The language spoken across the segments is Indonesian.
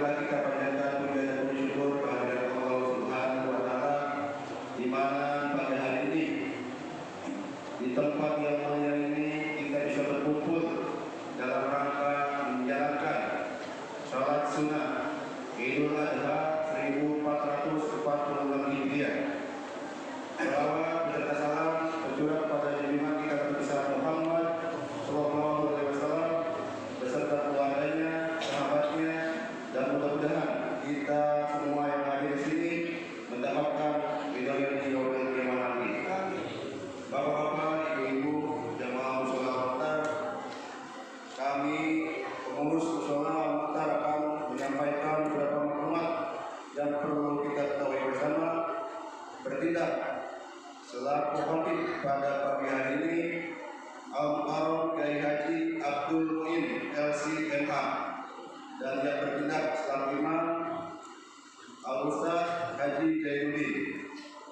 marilah kita panjatkan puja dan syukur kehadirat Allah Subhanahu wa taala di mana pada hari ini di tempat yang mulia ini kita bisa berkumpul dalam rangka menjalankan salat sunnah Idul Adha 1446 Hijriah. Selawat beserta salam tercurah pada junjungan kita Nabi Muhammad Sallallahu Alaihi Wasallam beserta keluarganya, sahabatnya, dan mudah-mudahan kita semua yang hadir di sini mendapatkan hidayah di yaumil qiyamah nanti. Bapak-bapak, ibu-ibu, jamaah mushola Mukhtar, kami pengurus mushola Mukhtar akan menyampaikan beberapa maklumat yang perlu kita ketahui bersama. Bertindak selaku khotib pada pagi hari ini Al-Mukarram Kiai Haji Abdul Muin LC.MA, dan yang bertindak selaku imam Al-Ustaz Haji Jainuddin,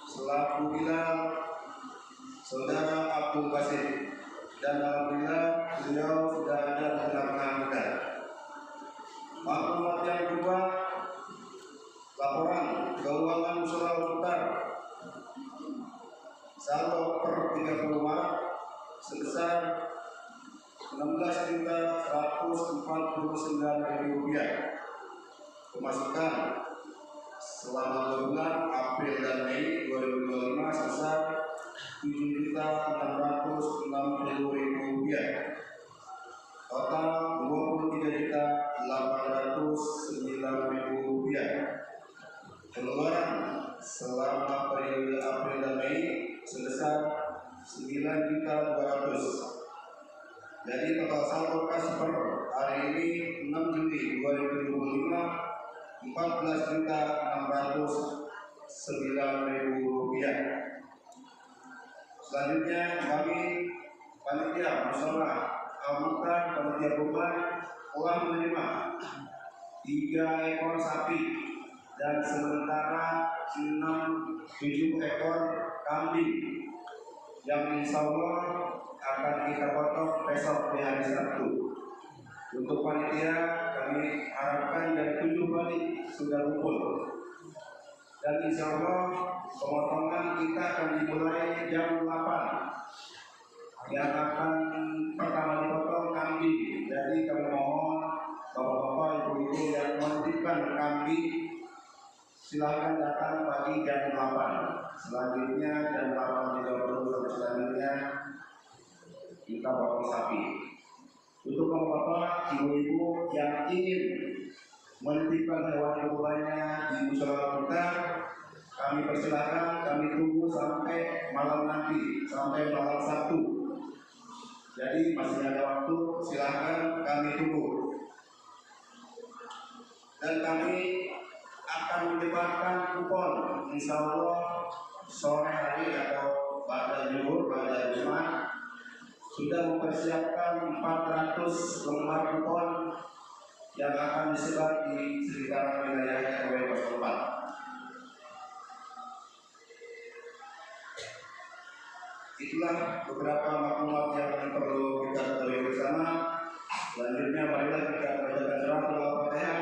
selaku bilal Saudara Abdul Basit, dan alhamdulillah beliau sudah ada di tengah-tengah kita. Maklumat yang kedua, laporan keuangan mushola Mukhtar saldo per 30 Maret sebesar Rp16.149.000. Pemasukan selama 2 bulan April dan Mei 2025 sebesar Rp7.660.000. Total Rp23.809.000. Pengeluaran selama periode April dan Mei sebesar Rp9.200.000. Jadi total saldo kas per hari ini 6 Juli 2025 Rp14.609.000. Selanjutnya kami panitia mushola Al-Mukhtar panitia beban telah menerima 3 ekor sapi dan sementara 7 ekor kambing yang insya Allah akan kita potong besok di hari Sabtu. Untuk panitia kami harapkan jam 7 balik sudah kumpul, dan insya Allah pemotongan kita akan dimulai jam 8. Yang akan pertama dipotong kambing. Jadi kami mohon bapak-bapak, ibu-ibu yang menitipkan kambing silakan datang pagi jam 8. Selanjutnya jam 8.30 selanjutnya kita potong sapi. Untuk bapak-bapak, ibu-ibu yang ingin menitipkan hewan kurbannya di mushola kita, kami persilakan, kami tunggu sampai malam nanti, sampai malam Sabtu. Jadi masih ada waktu, silakan kami tunggu. Dan kami akan menyebarkan kupon insya Allah sore hari atau pada zuhur, pada Jumat, sudah mempersiapkan 400 lembar kupon yang akan disebar di sekitar wilayah RW 04. Itulah beberapa maklumat yang perlu kita ketahui bersama. Selanjutnya marilah kita bacakan suratul Al-Fatihah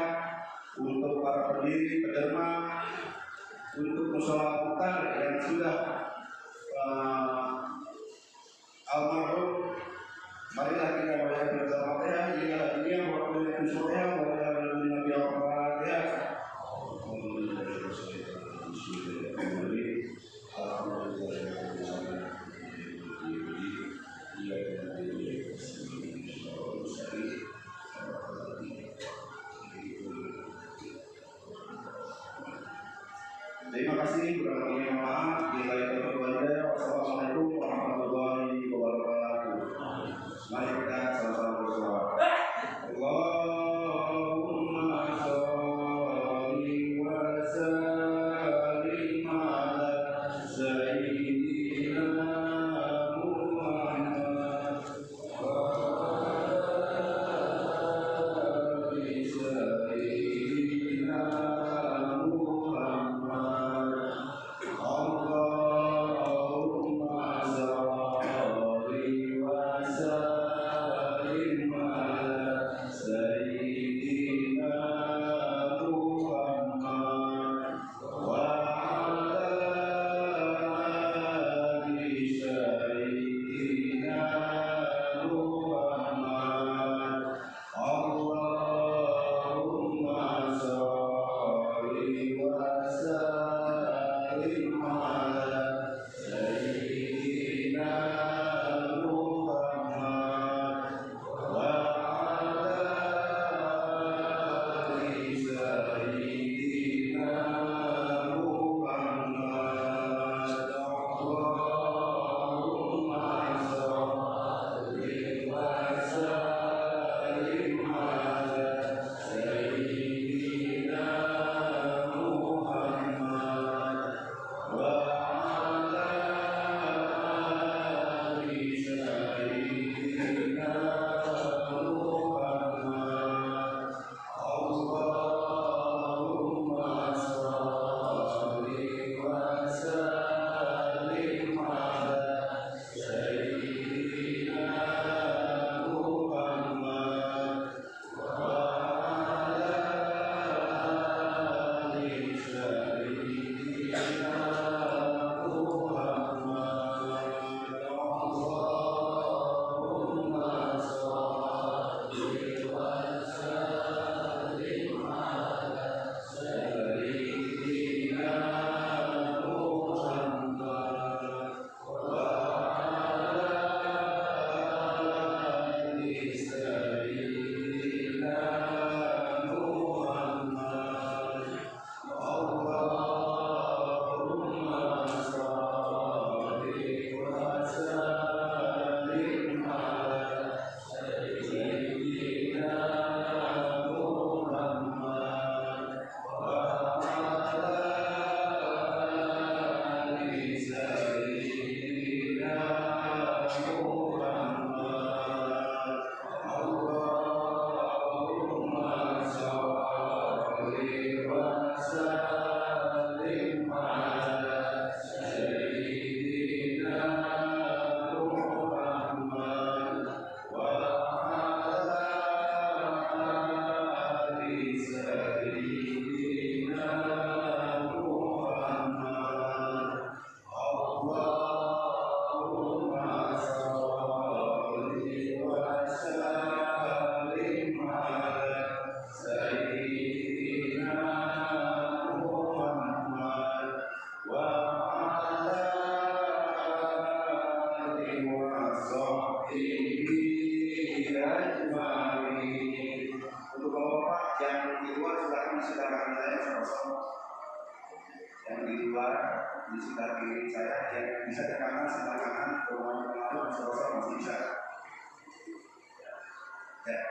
untuk para pendiri pederma, untuk mushola Mukhtar yang sudah almarhum. Marilah kita bacakan suratul Al-Fatihah. Jika dunia waktu itu soleh, marilah Nabi Al-Fatihah. Terima kasih, kurang lebihnya maaf. Wassalamualaikum warahmatullahi wabarakatuh. Mari kita sama-sama berdoa. Allahumma sholli wa sallim ala sayyidina Muhammad wa ali sayyidina Muhammad. Allah Yang di luar silakan di sebelah kanan saya sama-sama. Yang di luar di sebelah kiri saya, yang bisa ke kanan sebelah kanan, pengaruh sama-sama masih bisa. Ya.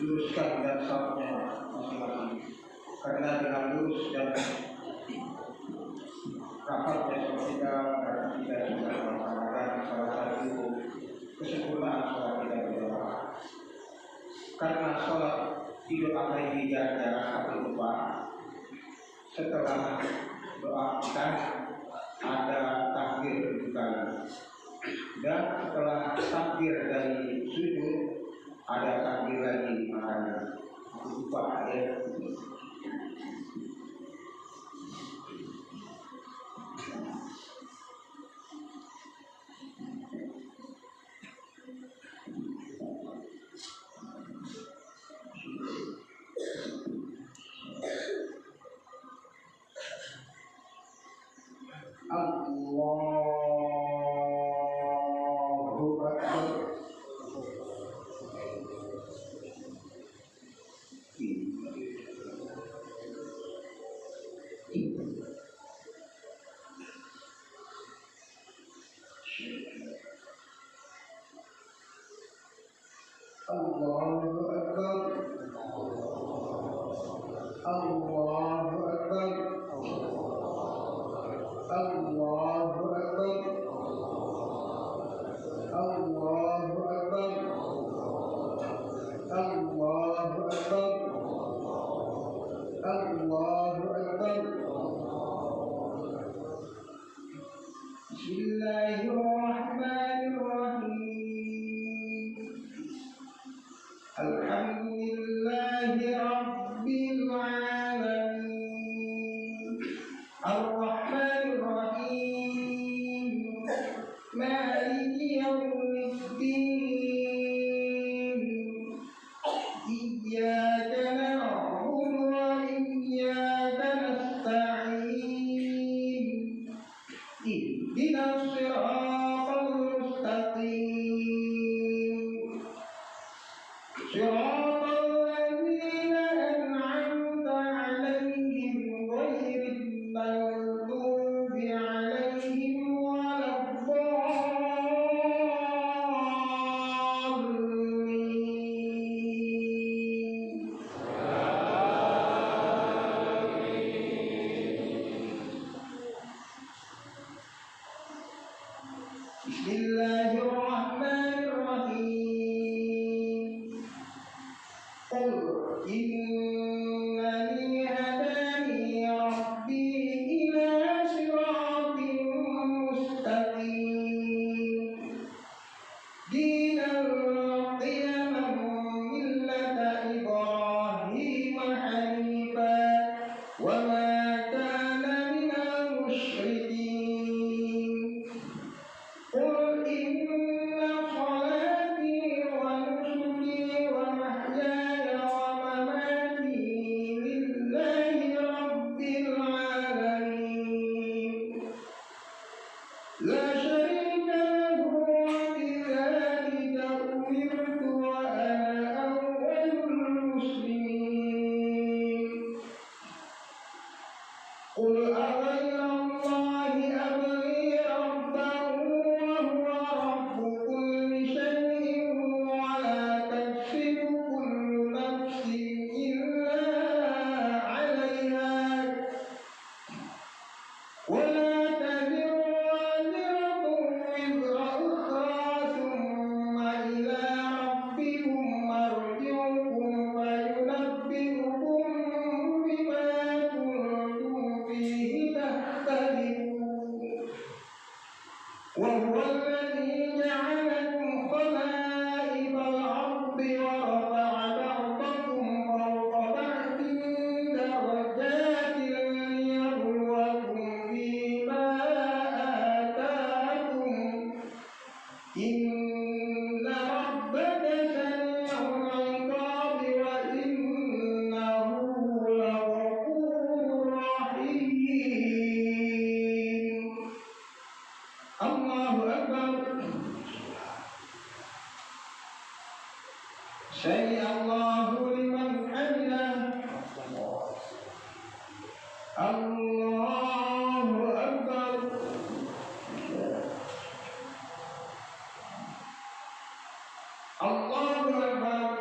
Luruskan dan safnya masing-masing, karena dengan lurus dan rapatnya kita berarti kita sudah melaksanakan salah satu kesempurnaan sholat kita berdoa. Karena sholat Idul Adha ini jarak satu lupa, setelah doa kita ada takbir juga, dan setelah takbir dari sujud ada takbir lagi, makanya lupa ya. Allahu Akbar. الرحمن الرحيم مالك يوم الدين إياك نعبد وإياك نستعين اهدنا الصراط المستقيم صراط الذين أنعمت عليهم غير المغضوب عليهم ولا الضالين. بسم الله الرحمن الرحيم قل إنني هداني ربي إلى صراط مستقيم دينا قيما ملة إبراهيم حنيفا وما كان من المشركين قل إن صلاتي ونسكي ومحياي ومماتي لله رب العالمين لا شريك له وبذلك أمرت وأنا أول المسلمين قل أغير الله أبغي ربا وهو رب كل شيء ولا تكسب كل نفس إلا عليها ولا تزر وازرة وزر أخرى ثم إلى ربكم مرجعكم فينبئكم بما كنتم فيه تختلفون وهو الذي جعلكم خلائف الأرض ورفع بعضكم فوق بعض درجات ليبلوكم فيما آتاكم إن ربك سريع العقاب وإنه لغفور رحيم. الله أكبر. سمع الله لمن حمده. الله أكبر. الله أكبر.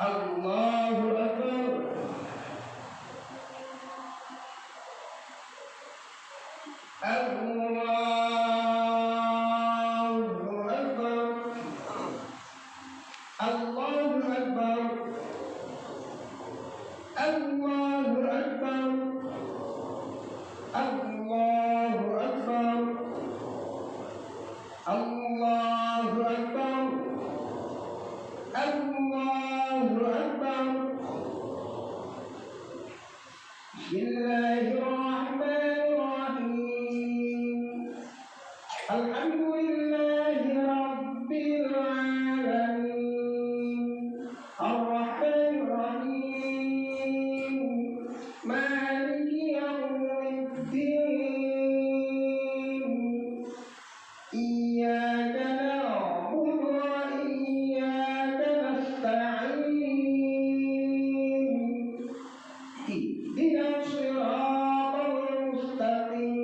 الله أكبر. الله أكبر. الله أكبر. الله أكبر. الله أكبر. الله أكبر. الله أكبر. بسم الله الرحمن الرحيم الحمد لله رب العالمين الرحمن الرحيم مالك يوم الدين إياك نعبد وإياك نستعين اهدنا الصراط المستقيم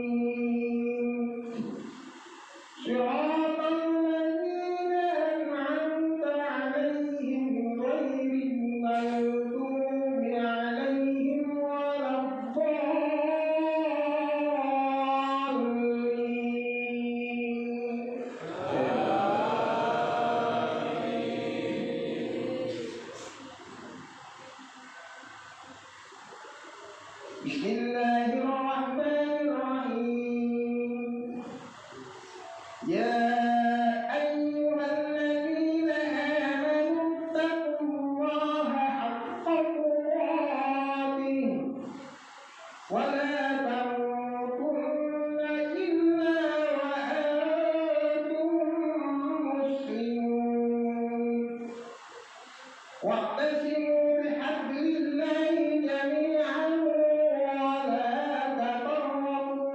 صراط الذين أنعمت عليهم غير المغضوب عليهم ولا الضالين. بسم الله الرحمن الرحيم يا أيها الذين آمنوا اتقوا الله حق تقاته ولا تموتن إلا وأنتم مسلمون واعتصموا بحبل الله جميعا ولا تفرقوا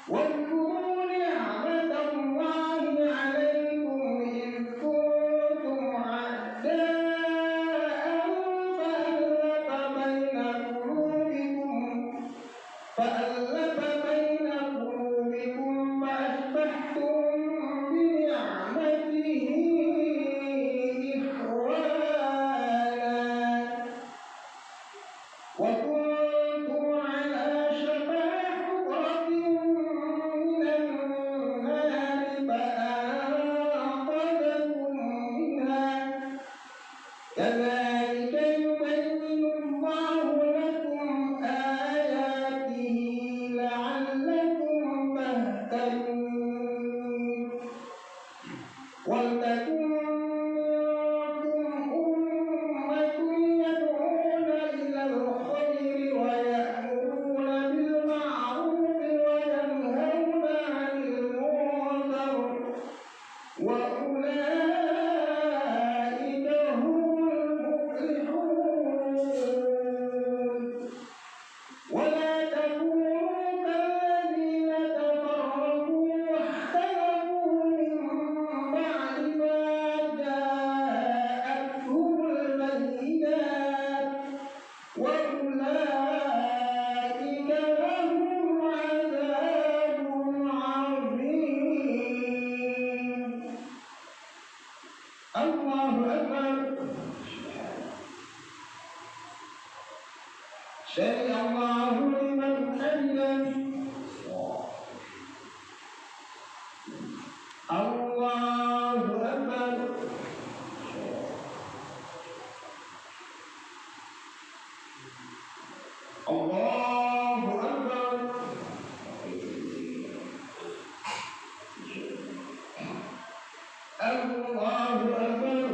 واذكروا نعمة الله عليكم إذ كنتم أعداء فألف بين قلوبكم فأصبحتم بنعمته إخوانا وكنتم على شفا حفرة من النار فأنقذكم منها كذلك يبين الله لكم آياته لعلكم تهتدون ولتكن منكم أمة يدعون إلى الخير ويأمرون بالمعروف وينهون عن المنكر وأولئك هم المفلحون ولا تكونوا كالذين تفرقوا واختلفوا من بعد ما جاءتهم البينات وأولئك لهم عذاب عظيم. الله أكبر. سمع الله لمن حمده. الله أكبر. الله أكبر. الله أكبر.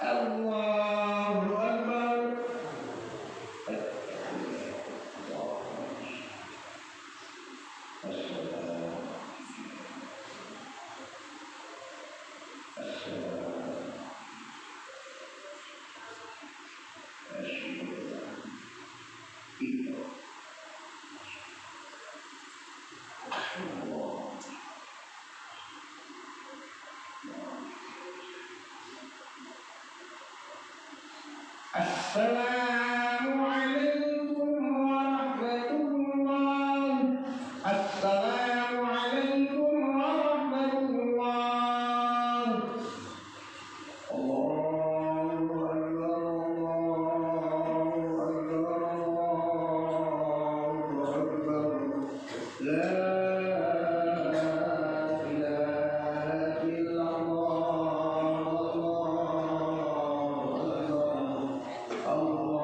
الله أكبر. Assalamu alaikum warahmatullah. Assalamu alaikum warahmatullah. Allahu Akbar, Allahu Akbar, Allahu Akbar. La ilaha illallah. Allah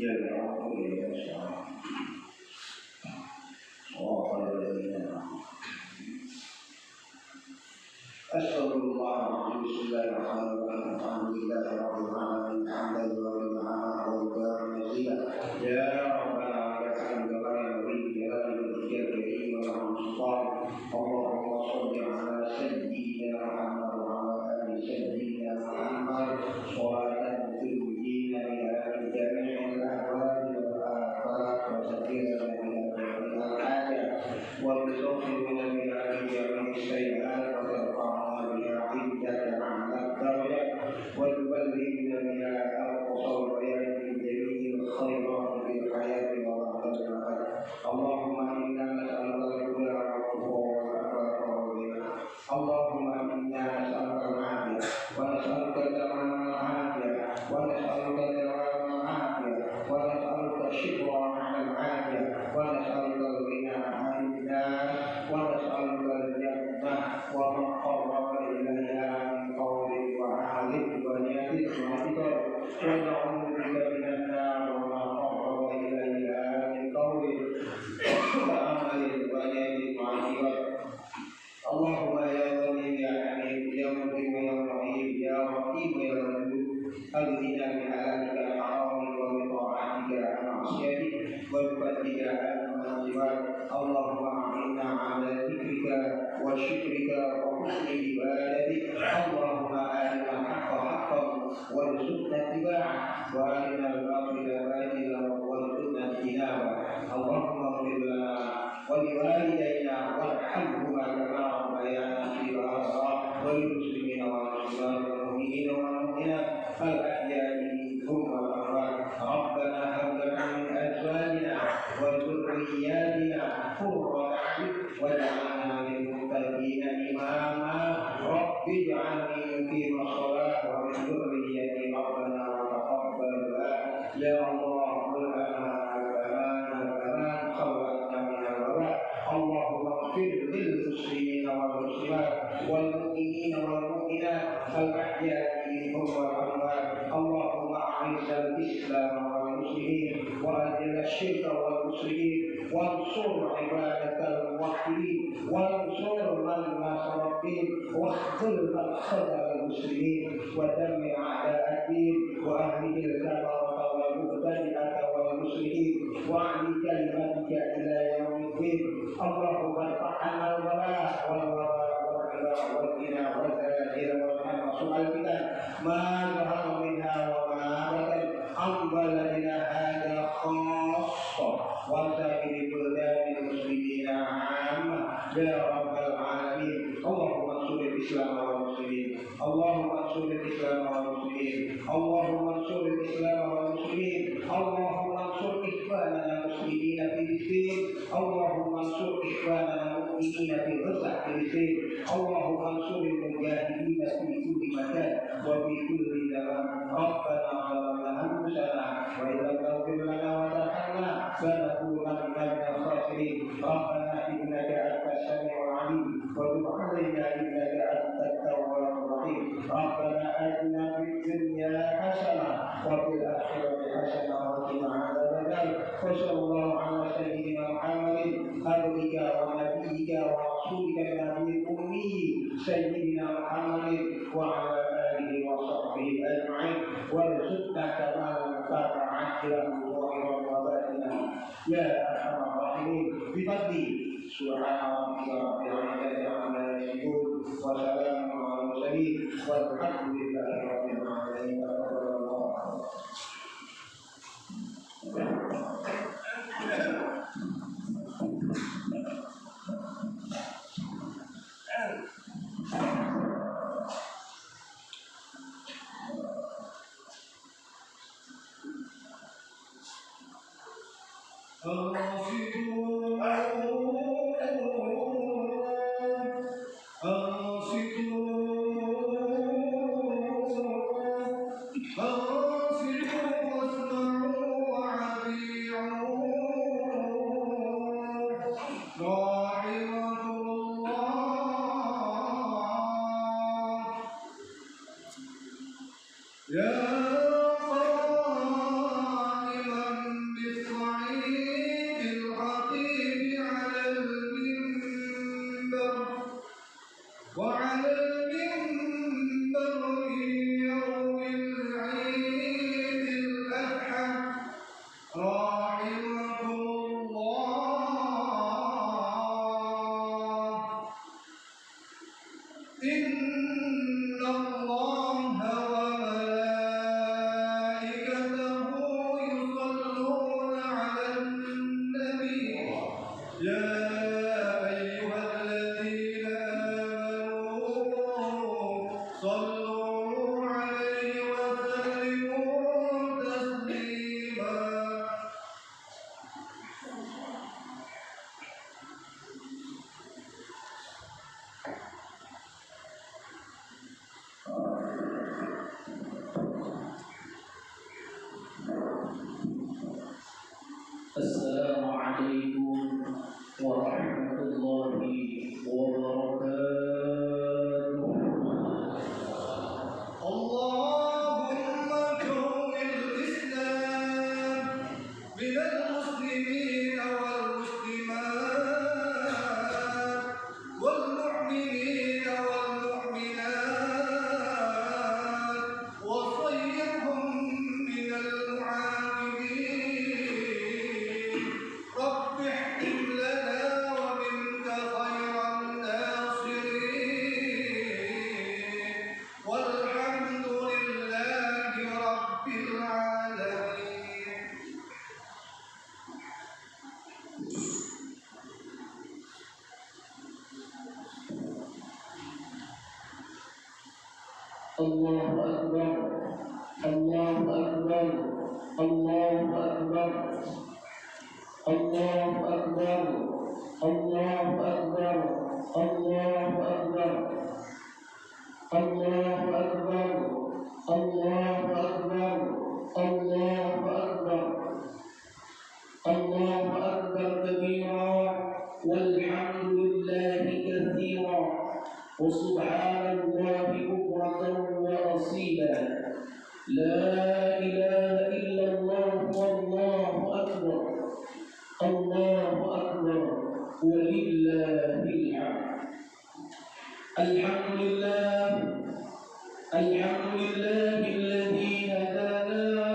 Ya Allah ya Allah. Astagfirullah. Bismillahirrahmanirrahim. Alhamdulillahi rabbil alamin. Hamdan wa ni'matan wa barakatuh. Ya Rabbana lakal hamdu wa Allahumma shalli ala sayyidina Muhammad wa ala ali sayyidina Muhammad. Sholatan tu'minina biha jami'il ahwali wal afat wa sakirana biha al hajat wa tusaffina biha jami'is sayyi'at wa tarfa'na biha iddata a'la darajat wa tuballighna biha aqsa al-bayan min jami'il khairat fil hayati wa ba'da al-mamat. Allahumma inna nas'aluka al-huda wal afafa wal ghina. Allahumma inna nas'aluka al-'afiyah wa nas'aluka al-amana wal-'afiyah wa nas'aluka al-dawama wal-'afiyah wa nas'aluka ash-shukra 'ala al-'afiyah wa nas'aluka al-ghina 'anil nas wa nas'aluka al-jannah wa ma qarraba ilayha min qawlin wa 'amalin wa niyatin wa i'tiqad wa na'udzu bika minan nar wa ma qarraba ilayha min qawlin wa 'amalin wa niyatin wa i'tiqad. Allahumma ya Ghani ya Hamid ya Mughni ya Rahim ya Rahim ya Wadud Adhina bihalalika al-haram wa bita'atika al-ma'asyatik wa bifatika al-ma'asibat. Allahumma a'inna ala dhikrika wa syukrika wa husni ibadatik. Allahumma arina haqqa haqqan wa rzuqna ittiba'ah wa arina al-batila batilan wa rzuqna ijtinabah. Allahumma ighfir lana wa liwalidayna warhamhuma kama rabbayana shighara wa lil muslimina wal muslimat wal mu'minina wal mu'minat al ahya'i minhum wal amwat. Rabbana hab lana min azwajina wa dhurriyyatina qurrata a'yun waj'alna lil muttaqina imama. Rabbi ij'alni muqima shalah wa min dhurriyyati rabbana wa taqabbal du'a. Ya Allah qul اللهم اغفر للمسلمين والمسلمات والمؤمنين والمؤمنات الأحياء منهم والأموات. اللهم أعز الإسلام والمسلمين وأذل الشرك والمشركين وانصر عبادك الموحدين وانصر من نصر الدين واخذل من خذل المسلمين ودمر أعداء الدين وأهله الكفرة والمبتدئة والمشركين وأعلي كلمتك إلى يوم الدين. اللهم ارفع عنا البلاء والوباء والربا والزنا والزلازل والحرب وسوء الفتن ما ظهر منها وما بطن عن بلدنا هذا خاصة وسائر بلدان المسلمين عامة يا رب العالمين. اللهم انصر الإسلام والمسلمين. اللهم انصر الإسلام والمسلمين. اللهم انصر الإسلام والمسلمين. اللهم انصر إخواننا المسلمين في فلسطين. اللهم انصر إخواننا المؤمنين في غزة فلسطين. اللهم انصر المجاهدين في كل مكان وفي كل زمان. ربنا ظلمنا أنفسنا وإن لم تغفر لنا وترحمنا لنكونن من الخاسرين. ربنا إنك أنت السميع العليم وتب علينا إنك أنت التواب الرحيم. ربنا آتنا في الدنيا حسنة وفي الآخرة حسنة وقنا عذاب النار. وصلى الله على سيدنا محمد عبدك ونبيك ورسولك النبي الأمي سيدنا محمد وعلى آله وصحبه أجمعين وارزقنا كمالا عاجلا ظاهرا وباطنا يا أرحم الراحمين بفضله. سبحان ربك رب العزة عما يصفون وسلام على المرسلين والحمد لله رب العالمين. يا قائما بالصعيد الخطيب على المنبر وعلى المنبر يوم العيد الأضحى رحمكم الله إن الله وملائكته يصلون على النبي يا أيها الذين آمنوا صلوا عليه وسلموا تسليما السلام عليكم ورحمة الله وبركاته. اللهم كون الإسلام من المسلمين والمسلمات والمؤمنين والمؤمنات وصيرهم من المعاهدين رب احكم لنا ومنك خير الناصرين والحمد لله رب العالمين. الله أكبر الله أكبر الله أكبر الله أكبر الله أكبر الله أكبر الله أكبر الله أكبر الله أكبر الله أكبر كبيرا والحمد لله كثيرا وسبحان الله بكرة وأصيلا لا إله إلا الله والله أكبر الله أكبر ولله الحمد. الحمد لله الحمد لله الذي هدانا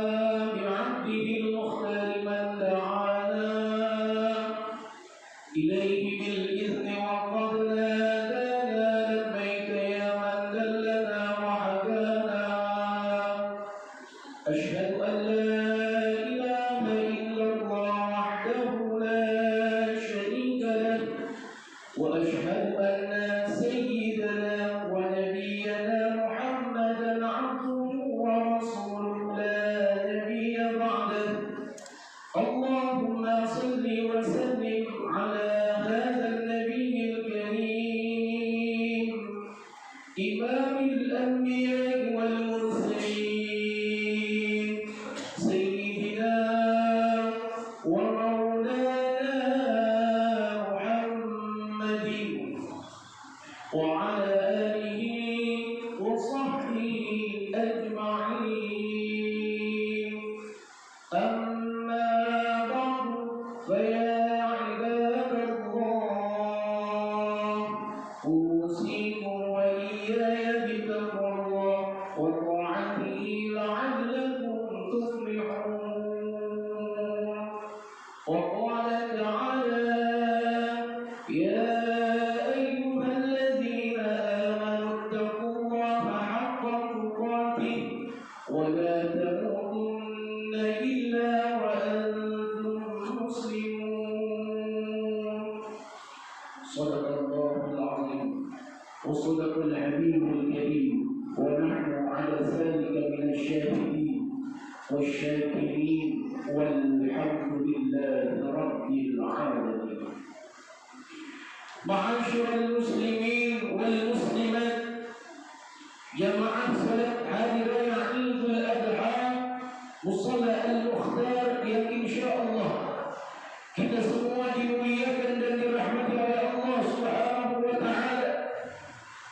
بعبده المختار من دعانا إليه بالإذن وقد نادانا لبيك يا من دلنا وحكانا. أشهد أن لا إله إلا الله وحده لا شريك له وأشهد أن سيدنا ونبينا محمدا عبده ورسوله لا نبي بعده. اللهم صل وسلم على هذا النبي الكريم إمام الأنبياء والمرسلين سيدنا ومولانا محمد وعلى آله وصحبه أجمعين. أما بعد فيا عباد الله أوصيكم وإياي بتقوى الله وطاعته لعلكم تفلحون. وقال تعالى يا أيها الذين آمنوا اتقوا الله حق تقاته ولا تموتن إلا وأنتم مسلمون. صدق الله العظيم وصدق الحبيب الكريم ونحن على ذلك من الشاهدين والشاكرين والحمد لله رب العالمين. معاشر المسلمين والمسلمات جماعة صلاة حاضرة عيد الأضحى مصلى المختار yang insya Allah kita semua dimuliakan dan dirahmati oleh Allah Subhanahu wa Ta'ala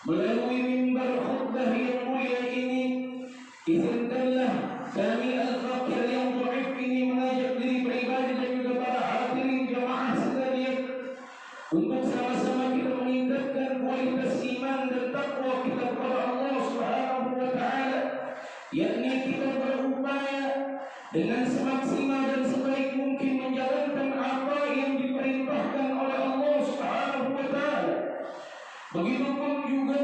melalui mimbar khutbah yang mulia ini. Izinkan yakni kita berupaya dengan semaksimal dan sebaik mungkin menjalankan apa yang diperintahkan oleh Allah Subhanahu wa taala. Begitupun juga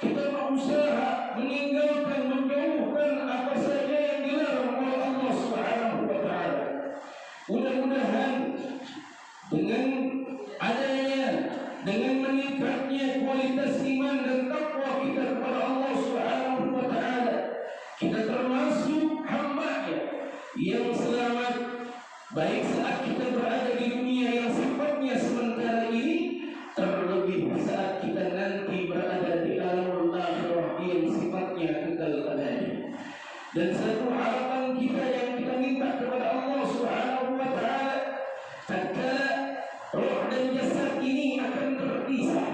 kita berusaha meninggalkan, menjauhkan apa saja yang dilarang oleh Allah Subhanahu wa taala. Mudah-mudahan dengan adanya, dengan meningkatnya kualitas iman dan takwa kita kepada Allah Subhanahu wa taala, kita termasuk hamba-Nya yang selamat, baik saat kita berada di dunia yang sifatnya sementara ini, terlebih saat kita nanti berada di alam akhirah yang sifatnya kekal abadi. Dan satu harapan kita yang kita minta kepada Allah Subhanahu wa taala, tatkala roh dan jasad ini akan terpisah,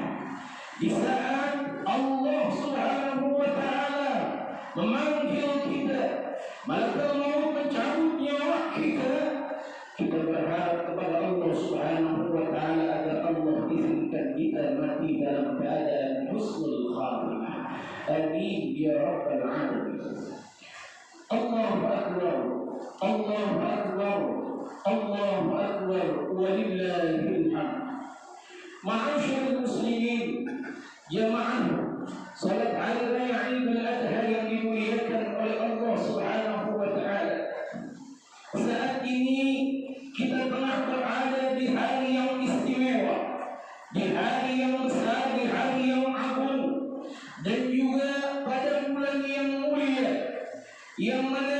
di saat Allah Subhanahu wa taala memanggil kita, malaikat maut mencabut nyawa kita, kita berharap kepada Allah Subhanahu wa taala agar Allah izinkan kita mati dalam keadaan husnul khatimah. Amin ya rabbal alamin. Allahu akbar, Allahu akbar, Allahu akbar, walillahil hamd. Ma'asyiral muslimin, jamaah salat hari raya Idul Adha yang dimuliakan oleh Allah Subhanahu wa taala. Saat ini kita telah berada di hari yang istimewa, di hari yang besar, di hari yang agung, dan juga pada bulan yang mulia, yang mana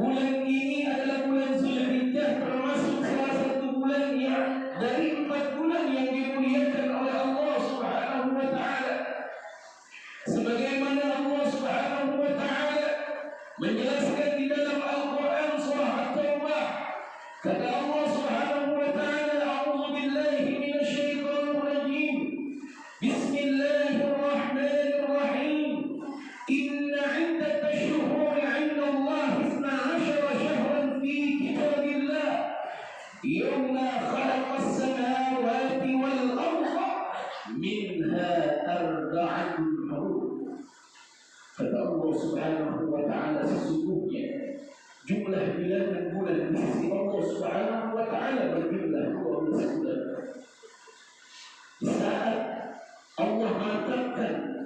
bulan ini adalah bulan Zulhijjah, termasuk salah satu bulan yang dari 4 bulan yang dimuliakan oleh Allah Subhanahu wa taala. Sebagaimana Allah Subhanahu wa taala menjelaskan di dalam Al-Qur'an surah At-Taubah, kata Allah Subhanahu wa taala, a'udzu billahi minasyaitonir rajim. Bismillahirrahmanirrahim. Inna 'iddatash shuhuri 'inda Allah 12 shahran fi kitabillah yawma khalaqas samawati wal arda minha arba'atun hurum. Kata Allah Subhanahu wa taala, sesungguhnya jumlah bilangan bulan di sisi Allah Subhanahu wa taala berjumlah 12 bulan. Di saat Allah mengatakan,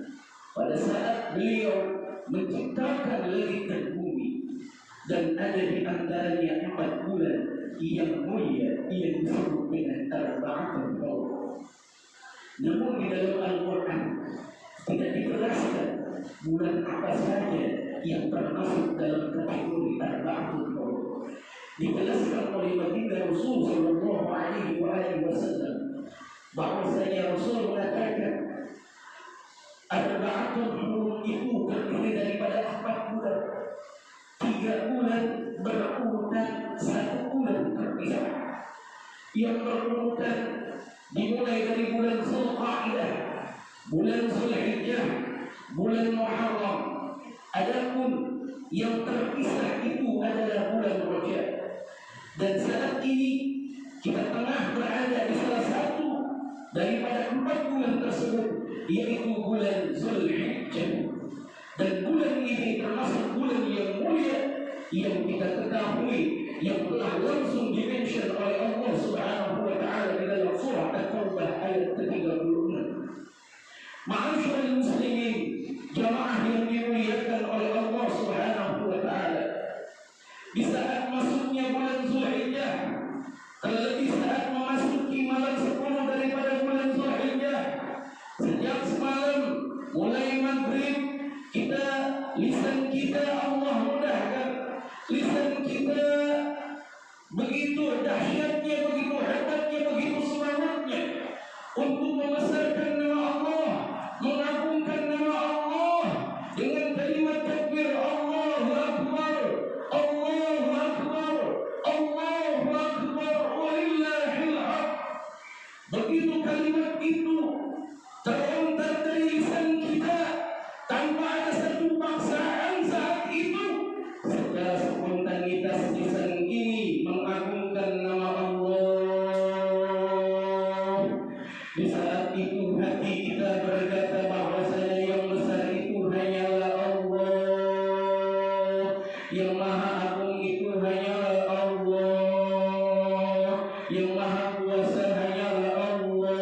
pada saat beliau menciptakan langit dan bumi, dan ada di antaranya 4 bulan yang mulia yang disebut dengan arba'atul hurum. Namun di dalam Al-Quran tidak dijelaskan bulan apa saja yang termasuk dalam kategori arba'atul hurum. Dijelaskan oleh baginda Rasul sallallahu alaihi wasallam bahwasanya Rasul mengatakan arba'atul hurum itu terdiri daripada 4 bulan. 3 bulan berurutan, 1 bulan terpisah. Yang berurutan dimulai dari bulan Zulqa'dah, bulan Zulhijjah, bulan Muharram. Adapun yang terpisah itu adalah bulan Rajab. Dan saat ini kita tengah berada di salah satu daripada 4 bulan tersebut, yaitu bulan Zulhijjah. Dan bulan ini termasuk bulan yang mulia yang kita ketahui, yang telah langsung dimention oleh Allah Subhanahu wa taala di dalam surah At-Taubah ayat 36. Ma'asyiral muslimin, jamaah yang dimuliakan oleh Allah Subhanahu wa taala, di saat masuknya bulan Zulhijjah, terlebih saat memasuki malam 10 daripada bulan Zulhijjah, sejak semalam mulai maghrib, lisan kita Allah mudahkan, lisan kita begitu dahsyatnya, begitu hebatnya, begitu semangatnya untuk membesarkan nama Allah, mengagungkan nama Allah dengan kalimat takbir, Allahu Akbar, Allahu Akbar, Allahu Akbar, walillahil hamd. Begitu kalimat itu terlontar dari lisan kita tanpa ada satu paksaan saat itu, secara spontanitas lisan ini mengagungkan nama Allah. Di saat itu hati Yang maha agung itu hanyalah Allah. Yang maha kuasa hanyalah Allah.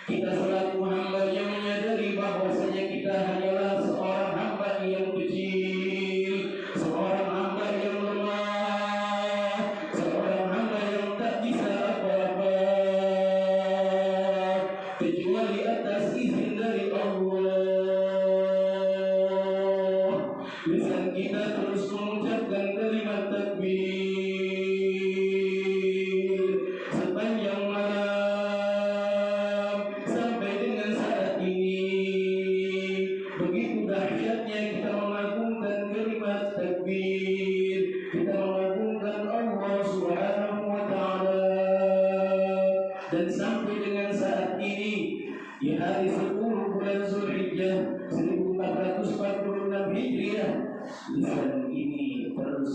Kita selaku hamba yang menyadari bahwasanya kita hanyalah seorang hamba yang kecil, seorang hamba yang lemah, seorang hamba yang tak bisa apa-apa kecuali atas izin dari Allah. Lisan kita terus mengucapkan kalimat takbir sepanjang malam sampai dengan saat ini. Begitu dahsyatnya kita mengagungkan kalimat takbir, kita mengagungkan Allah Subhanahu wa taala. Dan sampai dengan saat ini di hari 10 bulan Zulhijjah 1446 Hijriah, lisan ini terus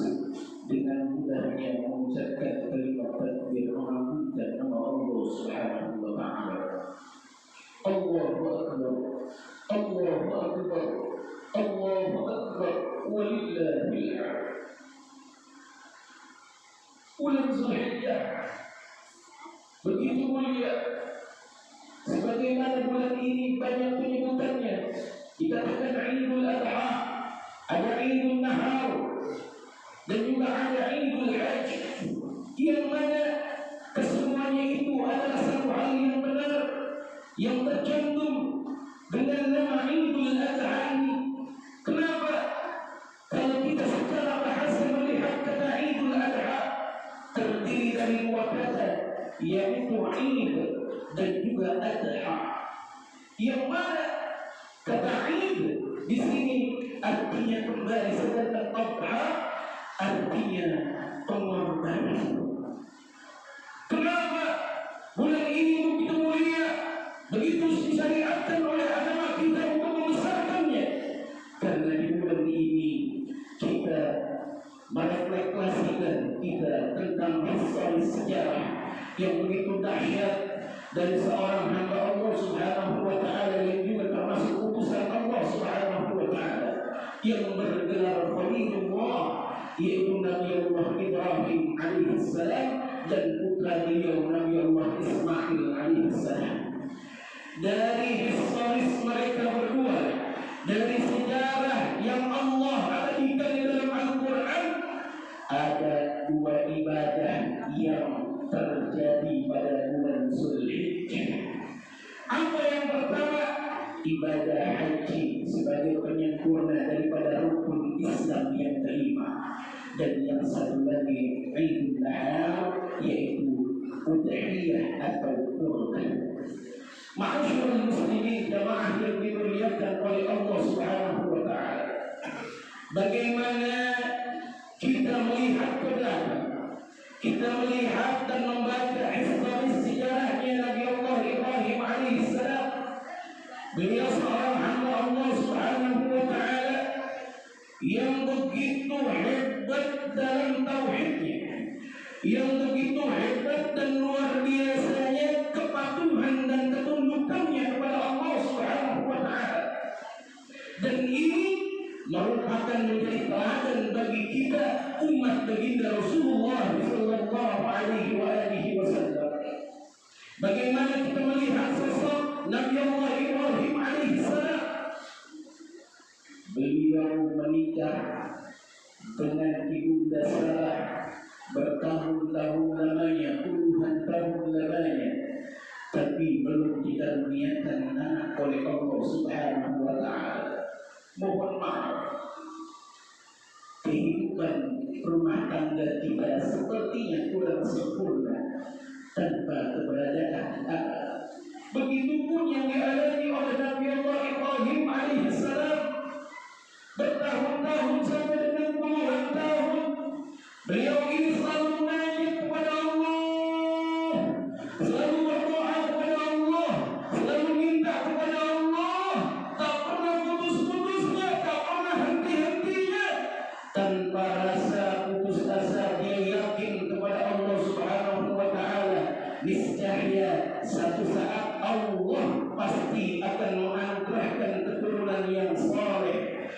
dengan mudahnya mengucapkan kalimat takbir mengagungkan nama Allah Subhanahu wa taala. Allahu akbar. Allahu akbar. Allahu akbar. Walillahil hamd. Bulan Zulhijjah begitu mulia. Sebagaimana bulan ini banyak penyebutannya. Dikatakan Idul Adha, ada Idul Nahar, dan juga ada Idul Hajj, yang mana kesemuanya itu adalah satu hal yang benar yang tercantum dengan nama Idul Adha ini. Kenapa? Kalau kita secara bahasa melihat kata Idul Adha terdiri dari dua kata, yaitu Id dan juga Adha, yang mana kata Id di sini artinya kembali, sedangkan Adha artinya pengorbanan. Kenapa bulan ini begitu mulia, begitu disyariatkan oleh agama kita untuk membesarkannya? Karena di bulan ini kita merefleksikan kita tentang historis sejarah yang begitu dahsyat dari seorang hamba Allah Subhanahu wa taala yang juga termasuk utusan Allah Subhanahu wa taala yang bergelar Khalilullah, yaitu Nabi Allah Ibrahim alaihissalam dan putra beliau Nabi Allah Ismail alaihissalam. Dari historis mereka berdua, dari sejarah yang Allah abadikan di dalam Al-Quran, ada dua ibadah yang terjadi pada bulan Zulhijjah. Apa yang pertama? Ibadah haji sebagai penyempurna daripada rukun Islam yang kelima. Dan yang satu lagi Idul Adha, yaitu udhiyah atau kurban. Ma'asyiral muslimin, jamaah yang dimuliakan oleh Allah Subhanahu wa taala. Bagaimana kita melihat ke belakang, kita melihat dan membaca historis sejarahnya Nabi Allah Ibrahim alaihissalam. Beliau seorang hamba Allah Subhanahu wa taala yang begitu hebat dalam tauhidnya, yang begitu hebat dan luar biasanya kepatuhan dan ketundukannya kepada Allah Subhanahu wa taala. Dan ini merupakan menjadi teladan bagi kita umat baginda Rasulullah sallallahu alaihi wasallam. Bagaimana kita melihat sosok Nabi Allah Ibrahim alaihissalam. Beliau menikah dengan ibunda Sarah bertahun-tahun lamanya, puluhan tahun lamanya, tapi belum dikaruniakan anak oleh Allah Subhanahu wa taala. Mohon maaf, kehidupan rumah tangga kita sepertinya kurang sempurna tanpa keberadaan Allah. Begitupun yang dialami oleh Nabi Allah Ibrahim alaihissalam. Bertahun-tahun sampai dengan puluhan tahun beliau ini selalu menanya kepada Allah, selalu berdoa kepada Allah, selalu minta kepada Allah, tak pernah putus-putusnya, tak pernah henti-hentinya. Tanpa rasa putus asa dia yakin kepada Allah Subhanahu wa taala, niscaya satu saat Allah pasti akan menganugerahkan keturunan yang saleh.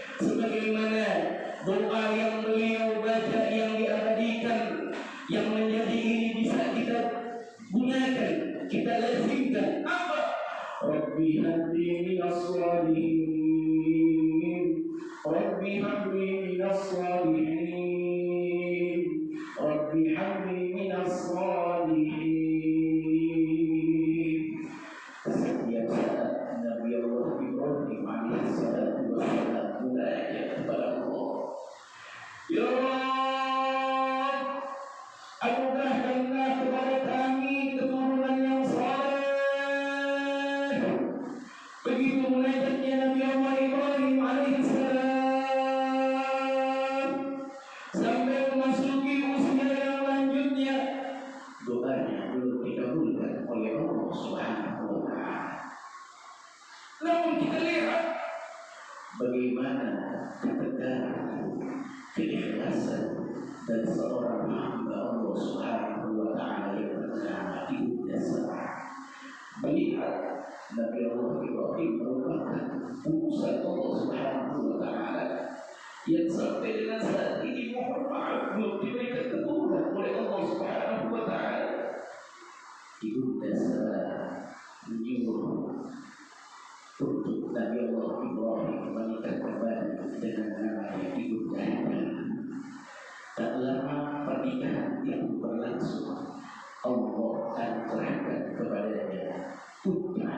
ketegaran, keikhlasan dan seorang hamba Allah Subhanahu wa Ta'ala yang bernama Ibnu Dasar. Melihat Nabi Allah Ibrahim merupakan utusan Allah Subhanahu wa Ta'ala yang sampai dengan saat ini mohon maaf belum diberikan keturunan oleh Allah Subhanahu wa Ta'ala. Ibnu Dasar menyuruh untuk Nabi Allah Ibrahim menikah kembali dengan nama yang Ibrahim. Tak lama pernikahan itu berlangsung, Allah anugerahkan kepadanya putra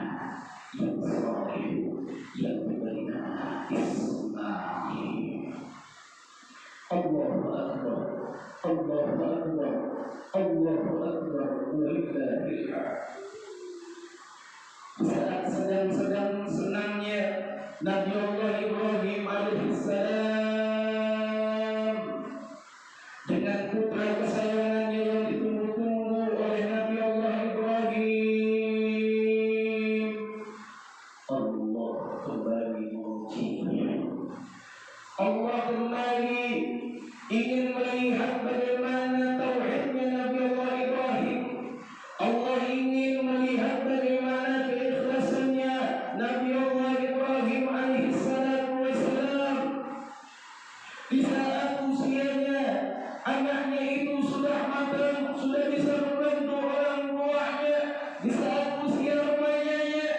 yang saleh yang diberi nama Ismail. Allahu Akbar, Allahu Akbar, Allahu Akbar, walillahil hamd. Saat sedang senangnya Nabi Allah Ibrahim alaihissalam dengan putra kesayangannya yang ditunggu-tunggu oleh Nabi Allah Ibrahim, Allah kembali mengujinya. Allah kembali ingin melihat bagaimana tauhidnya Nabi Allah Ibrahim. Allah ingin melihat bagaimana keikhlasannya Nabi Allah Ibrahim alaihissalatu wassalam. Di saat usianya anaknya itu sudah matang, sudah bisa membantu orang tuanya. Di saat usia remajanya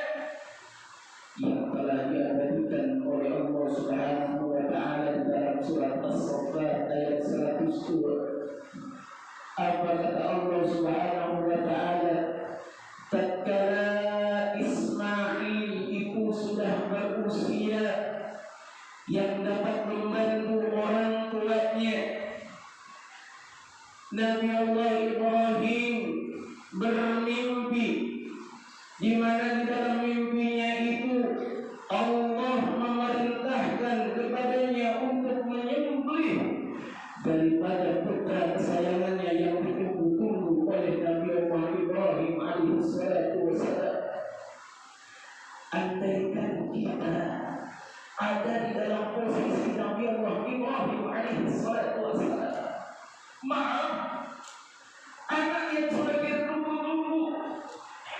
yang telah diabadikan oleh Allah Subhanahu wa Ta'ala dalam surat As-Saffat ayat 102. Apa kata Allah Subhanahu wa Ta'ala? Tatkala Ismail itu sudah berusia yang dapat membantu orang tuanya, Nabi Allah Ibrahim bermimpi, di mana di dalam mimpinya itu Allah memerintahkan kepadanya untuk menyembelih daripada putra kesayangannya yang ditunggu-tunggu oleh Nabi Allah Ibrahim alaihissalatu wassalam. Andaikan kita ada di dalam posisi Nabi Allah Ibrahim alaihissalatu wassalam, maaf, anak yang sudah ditunggu-tunggu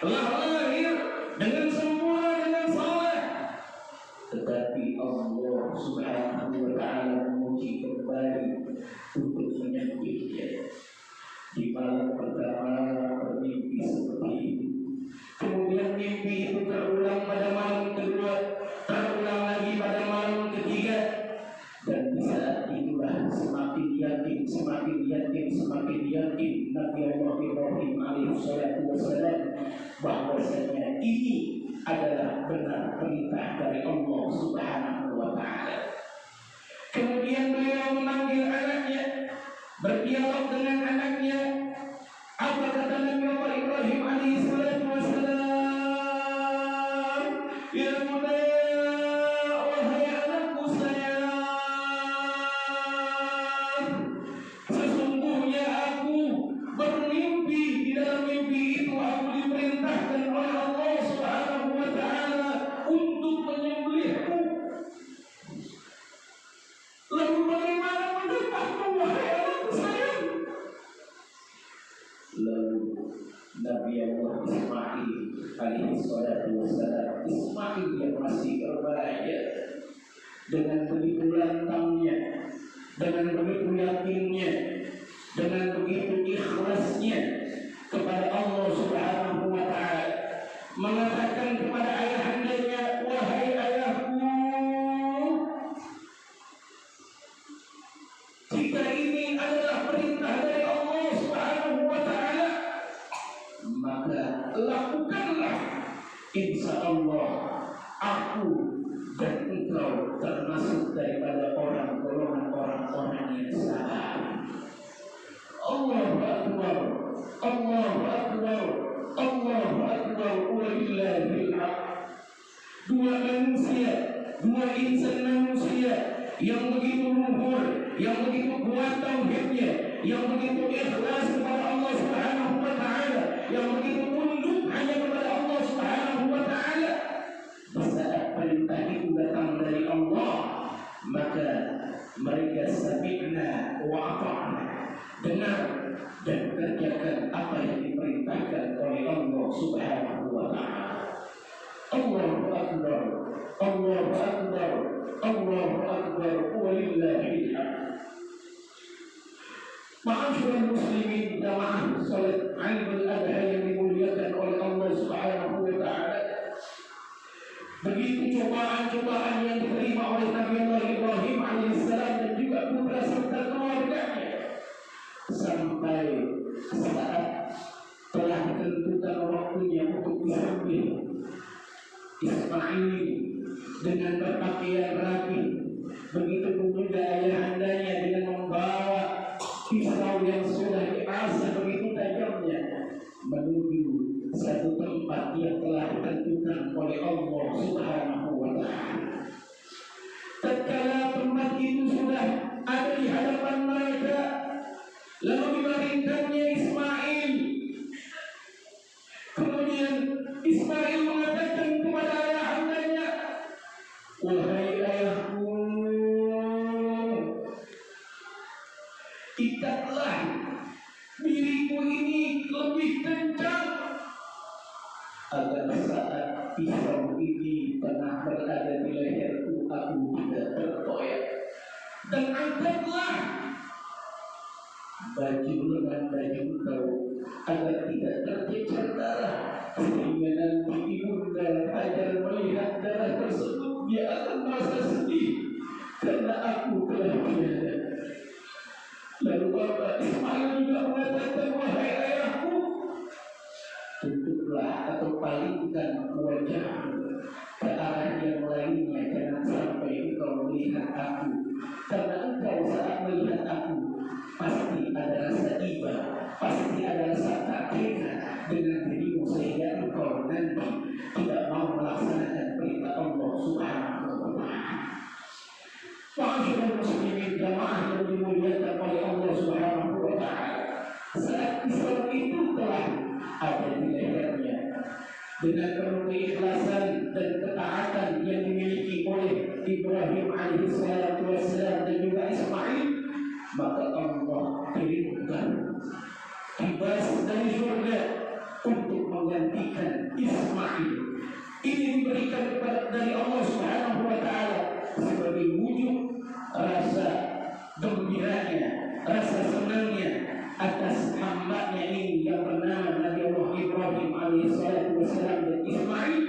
telah lahir dengan sempurna, dengan saleh, tetapi Allah Subhanahu wa Ta'ala menguji kembali untuk menyembelihnya. Di malam pertama bermimpi seperti itu, kemudian mimpi itu terulang pada malam kedua, terulang lagi pada malam ketiga, dan di saat itulah semakin yakin Nabi Allah Ibrahim alaihissalatu wassalam bahwasanya ini adalah benar perintah dari Allah Subhanahu wa Ta'ala. Kemudian beliau memanggil anaknya, berdialog dengan anaknya. Apa kata Nabi Allah Ibrahim alaihissalatu wassalam? Ya bunayya, wahai anakku sayang, sesungguhnya aku bermimpi. Di dalam mimpi itu aku diperintahkan oleh Allah Subhanahu wa Ta'ala untuk menyembelihmu. Lalu bagaimana pendapatmu, wahai anakku sayang? Lalu Nabi Allah Ismail alaihissalatu wassalam, Ismail yang masih berbahaya, dengan begitu lantangnya, dengan begitu yakinnya, dengan begitu ikhlasnya kepada Allah Subhanahu wa Ta'ala, mengatakan kepada ayahandanya, wahai ayahku, jika ini adalah perintah dari Allah Subhanahu wa Ta'ala, maka lakukanlah. Insya Allah aku dan engkau termasuk daripada golongan orang-orang yang sabar. Allahu Akbar, Allahu Akbar, Allahu Akbar, walillahil hamd. Dua insan manusia yang begitu luhur, yang begitu kuat tauhidnya, yang begitu ikhlas kepada Allah Subhanahu wa Ta'ala, yang begitu tunduk hanya kepada Allah Subhanahu wa Ta'ala. Di saat perintah itu datang dari Allah, maka dengar dan kerjakan apa yang diperintahkan oleh Allah Subhanahu wa taala. Allahu akbar, Allahu akbar, Allahu akbar, walillahil hamd. Ma'asyiral muslimin, jamaah salat Idul Adha yang dimuliakan oleh Allah Subhanahu wa taala. Begitu cobaan-cobaan yang diterima oleh Nabi Allah Ibrahim alaihissalam dan juga putra serta keluarganya, sampai saat telah ditentukan waktunya untuk disembelih Ismail dengan berpakaian rapi. Begitu juga ayahandanya dengan membawa pisau yang sudah diasah begitu tajamnya menuju satu tempat yang telah ditentukan oleh Allah Subhanahu wa taala. Tatkala tempat itu sudah ada di hadapan mereka, lalu dibaringkannya Ismail. Kemudian Ismail mengatakan kepada ayahandanya, "Wahai ayahku, ikatlah diriku ini lebih kencang agar saat pisau ini pernah berada di leherku aku tidak terkoyak, dan angkatlah baju lengan baju kau agar tidak tercecer darah, sehingga nanti ibunda Hajar melihat darah tersebut dia akan merasa sedih karena aku telah tiada." Lalu Bapak Ismail juga mengatakan, "Wahai ayahku, tutuplah atau palingkan wajahmu ke arah yang lainnya, jangan sampai engkau melihat aku, karena engkau saat melihat aku pasti ada rasa iba, pasti ada rasa tak tega dengan dirimu, sehingga engkau nanti tidak mau melaksanakan perintah Allah Subhanahu wa taala." Ma'asyiral muslimin, jamaah yang dimuliakan oleh Allah Subhanahu wa taala, saat Islam itu telah ada di lehernya, dengan penuh keikhlasan dan ketaatan yang dimiliki oleh Ibrahim alaihissalam dan juga Ismail, maka Allah kirimkan kibas dari surga untuk menggantikan Ismail. Ini diberikan dari Allah Subhanahu wa taala sebagai wujud rasa gembiranya, rasa senangnya atas hambanya ini yang bernama Nabi Allah Ibrahim alaihissalam dan Ismail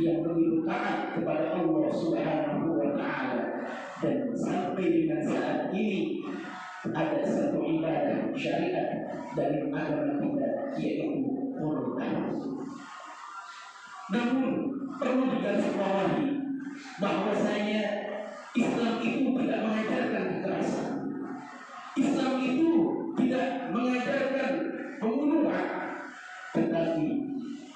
yang begitu taat kepada Allah Subhanahu wa taala. Dan sampai dengan saat ini ada satu ibadah syariat dari agama kita, yaitu kurban. Namun perlu digarisbawahi bahwasanya Islam itu tidak mengajarkan kekerasan. Islam itu tidak mengajarkan pembunuhan, tetapi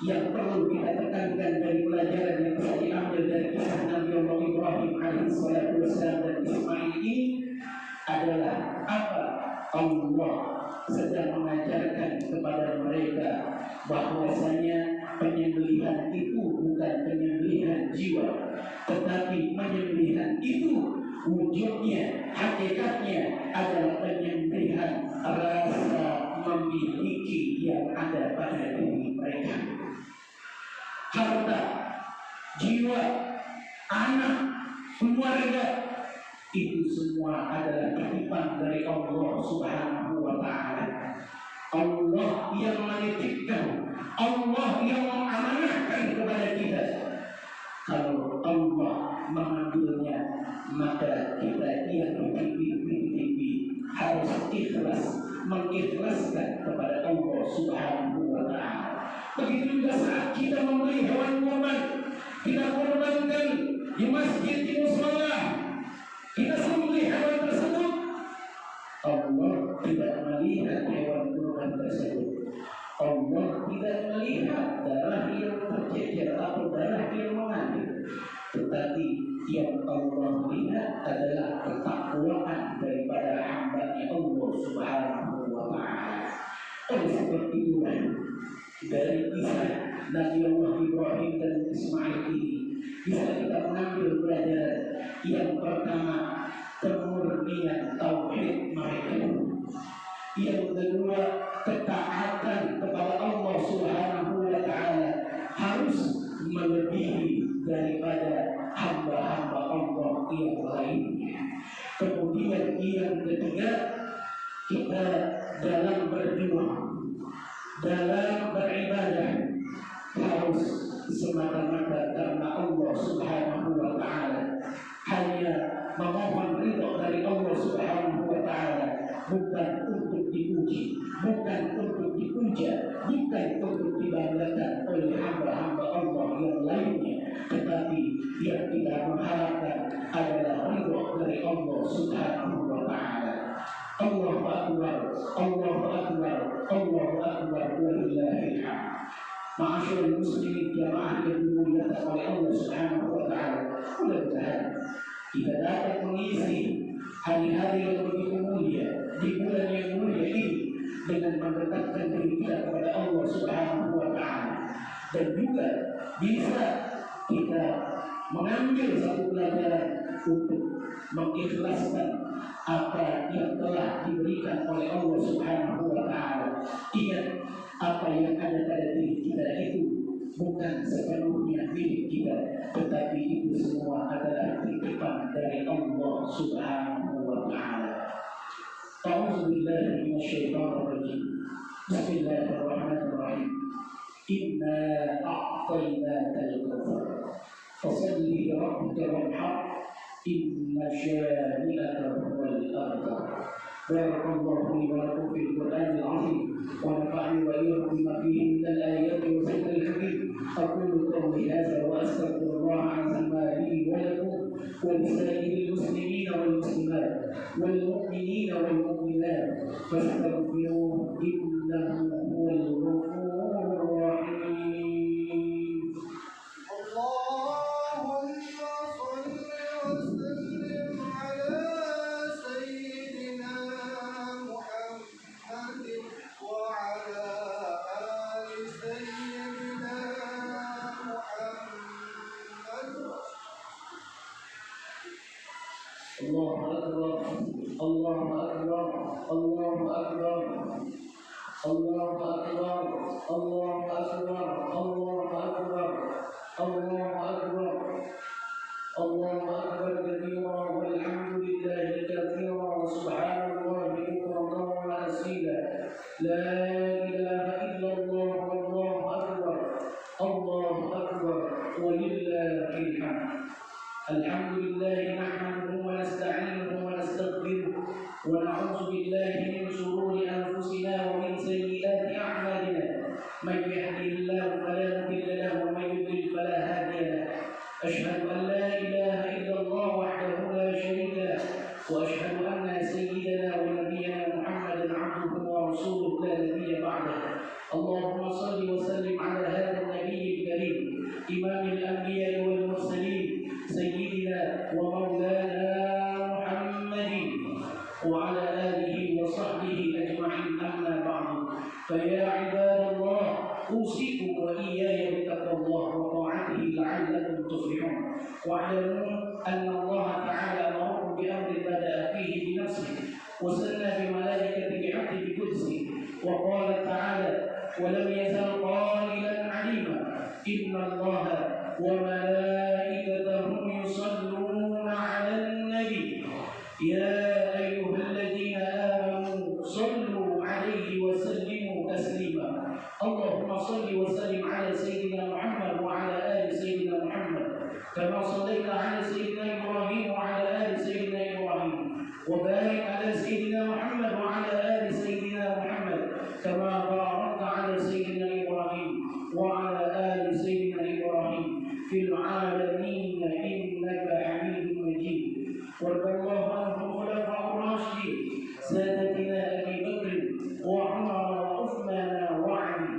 yang perlu kita tekankan dari pelajaran yang bisa diambil dari kisah Nabi Allah Ibrahim alaihissalam dan Ismail ini adalah apa? Allah sedang mengajarkan kepada mereka bahwasanya penyembelihan itu bukan penyembelihan jiwa, tetapi penyembelihan itu wujudnya, hakikatnya adalah penyembelihan rasa memiliki yang ada pada diri mereka. Harta, jiwa, anak, keluarga, itu semua adalah titipan dari Allah Subhanahu wa taala. Allah yang menitipkan, Allah yang mengamanahkan kepada kita. Kalau Allah mengambilnya, maka kita yang dititipi harus ikhlas, mengikhlaskan kepada Allah Subhanahu wa taala. Begitu juga saat kita membeli hewan kurban, kita korbankan di masjid, di mushola, kita sembelih hewan tersebut, Allah tidak melihat hewan kurban tersebut. Allah tidak melihat darah yang tercecer atau darah yang mengalir, tetapi yang Allah lihat adalah ketakwaan daripada hamba-Nya Allah Subhanahu wa taala. Oleh sebab itulah dari kisah Nabi Allah Ibrahim dan Ismail ini bisa kita mengambil pelajaran. Yang pertama, kemurnian tauhid mereka. Yang kedua, ketaatan kepada Allah Subhanahu wa taala harus melebihi daripada hamba-hamba Allah yang lainnya. Kemudian yang ketiga, kita dalam berjuang, dalam beribadah harus semata-mata karena Allah Subhanahu wa taala, hanya memohon ridho dari Allah Subhanahu wa taala, bukan untuk dipuji, bukan untuk dipuja, bukan untuk dibanggakan oleh hamba-hamba Allah yang lainnya, tetapi yang kita mengharapkan adalah ridho dari Allah Subhanahu wa taala. Allahu akbar, Allahu akbar, Allahu akbar, walillahil hamd. Ma'asyiral muslimin jamaah yang dimuliakan oleh Allah Subhanahu wa taala, mudah-mudahan kita dapat mengisi hari-hari yang begitu mulia di bulan yang mulia ini dengan mendekatkan diri kita kepada Allah Subhanahu wa taala, dan juga bisa kita mengambil satu pelajaran untuk mengikhlaskan apa yang telah diberikan oleh Allah Subhanahu wa taala. Ingat, apa yang ada pada diri kita itu bukan sepenuhnya milik kita, tetapi itu semua adalah titipan dari Allah Subhanahu wa taala. A'udzu billahi minasyaitonir rajim. Bismillahirrahmanirrahim. Inna a'tainakal kautsar. Fasholli li rabbika wanhar. Inna syani'aka huwal abtar. Barakallahu li wa lakum fil Qur'anil 'azim wa nafa'ani wa iyyakum bima fihi minal ayati wa dzikril hakim. Aqulu qawli hadza wa astaghfirullaha 'azima li wa lakum wa lisa'iril muslimina wal muslimat wal mu'minina wal mu'minat fastaghfiruhu innahu huwal ghafurur rahim. اللهم صل وسلم على سيدنا محمد وعلى آل سيدنا محمد. الله أكبر، الله أكبر، الله أكبر، الله أكبر، الله أكبر، الله أكبر، الله أكبر، الله أكبر كبيرا والحمد لله كثيرا وسبحان الله بكرة وأصيلا. لا إله إلا الله والله أكبر، الله أكبر ولله الحمد. الحمد لله نحمده ونستعينه ونستغفره ونعوذ بالله من شرور أنفسنا ومن سيئات أعمالنا. من يهده الله فلا مضل له ومن يضلل فلا هادي له. أشهد أن لا إله إلا الله وحده لا شريك له، وأشهد أن سيدنا ونبينا محمدا عبده ورسوله لا نبي بعده. اللهم صل وسلم على هذا النبي الكريم إمام الأنبياء والمرسلين سيدنا ومولانا محمد وعلى آله وصحبه أجمعين. أما بعد، فيا عباد الله، أوصيكم وإياي بتقوى الله وطاعته لعلكم تفلحون. واعلموا أن الله تعالى أمركم بأمر بدأ فيه بنفسه وسنى بملائكته بعهده بقدسه، وقال تعالى: ولم يزل قائلا عليما إن الله وملائكته يصلون على النبي يا أيها الذين آمنوا صلوا عليه وسلموا تسليما. اللهم صل وسلم على سيدنا محمد وعلى آل سيدنا محمد كما صليت على سيدنا إبراهيم وعلى آل سيدنا إبراهيم، وبارك على سيدنا محمد وعلى آل سيدنا محمد كما باركت على سيدنا إبراهيم وعلى آل سيدنا إبراهيم في العالمين إنك حميد مجيد. وارض الله عن الخلفاء الراشدين سادتنا أبي بكر وعمر وعثمان وعلي،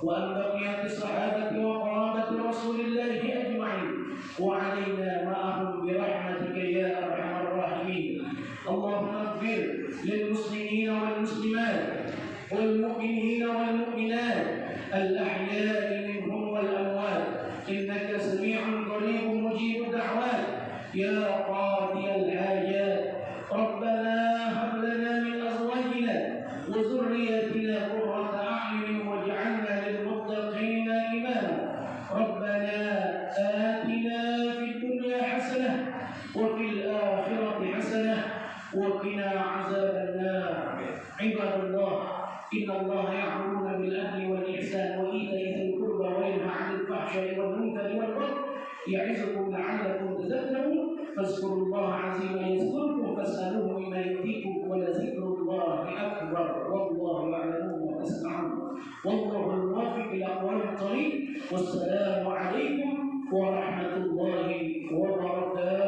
وأن بقية الصحابة وقرابة رسول الله أجمعين، وعلينا معهم برحمتك يا أرحم الراحمين. اللهم اغفر للمسلمين والمسلمات والمؤمنين والمؤمنات الأحياء منهم والأموات، إنك سميع قريب مجيب الدعوات يا قاضي الحاجات. ربنا هب لنا من أزواجنا وذرياتنا قرة أعين واجعلنا للمتقين إماما. ربنا آتنا في الدنيا حسنة وفي الآخرة حسنة وقنا عذاب النار. عباد الله، إن الله يأمرون بالعدل والإحسان وإيتاء ذي القربى وينهى عن الفحشاء والمنكر والبغي يعظكم لعلكم تذكرون. فاذكروا الله عظيما يذكركم فاسألوه بما يؤتيكم ولذكر الله أكبر والله يعلم ما تصنعون والله الموفق لأقوال الطريق. والسلام عليكم ورحمة الله وبركاته.